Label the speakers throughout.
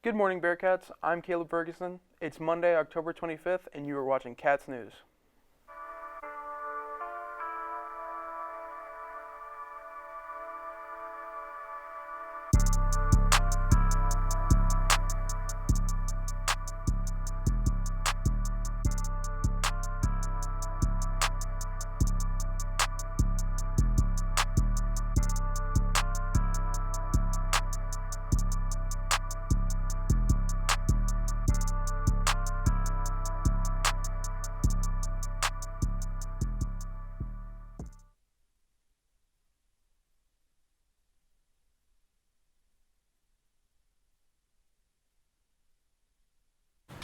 Speaker 1: Good morning, Bearcats. I'm Caleb Ferguson. It's Monday, October 25th, and you are watching Cats News.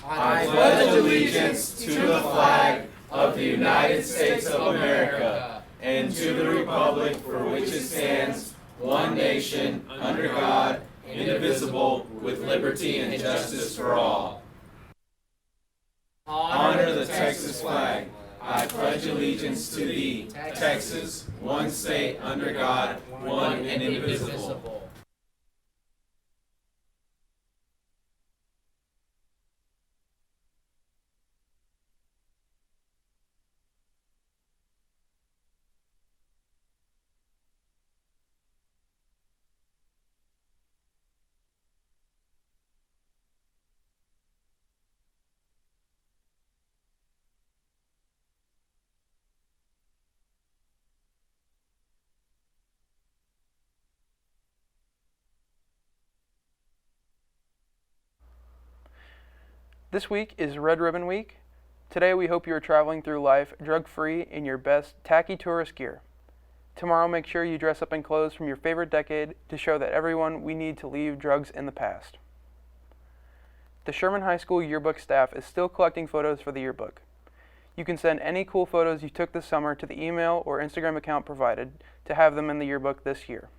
Speaker 2: I pledge allegiance to the flag of the United States of America and to the republic for which it stands, one nation, under God, indivisible, with liberty and justice for all. Honor the Texas flag. I pledge allegiance to thee, Texas, one state under God, one and indivisible.
Speaker 1: This week is Red Ribbon Week. Today we hope you are traveling through life drug-free in your best tacky tourist gear. Tomorrow make sure you dress up in clothes from your favorite decade to show that everyone we need to leave drugs in the past. The Sherman High School yearbook staff is still collecting photos for the yearbook. You can send any cool photos you took this summer to the email or Instagram account provided to have them in the yearbook this year.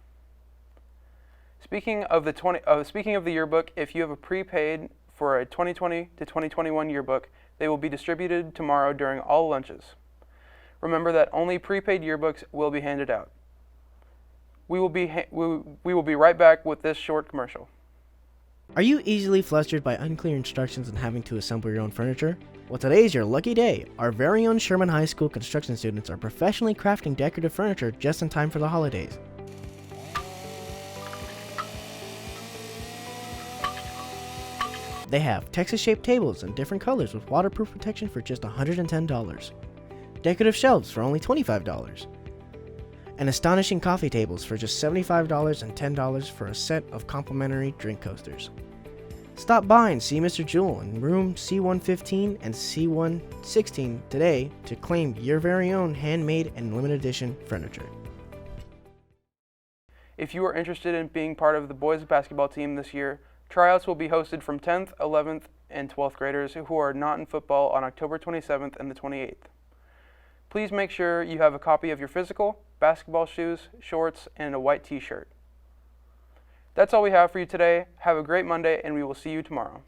Speaker 1: Speaking of the yearbook, if you have a prepaid for a 2020 to 2021 yearbook, they will be distributed tomorrow during all lunches. Remember that only prepaid yearbooks will be handed out. We will be right back with this short commercial.
Speaker 3: Are you easily flustered by unclear instructions and having to assemble your own furniture? Well, today is your lucky day. Our very own Sherman High School construction students are professionally crafting decorative furniture just in time for the holidays. They have Texas-shaped tables in different colors with waterproof protection for just $110. Decorative shelves for only $25. And astonishing coffee tables for just $75 and $10 for a set of complimentary drink coasters. Stop by and see Mr. Jewell in room C115 and C116 today to claim your very own handmade and limited edition furniture.
Speaker 1: If you are interested in being part of the boys basketball team this year, tryouts will be hosted from 10th, 11th, and 12th graders who are not in football on October 27th and the 28th. Please make sure you have a copy of your physical, basketball shoes, shorts, and a white t-shirt. That's all we have for you today. Have a great Monday, and we will see you tomorrow.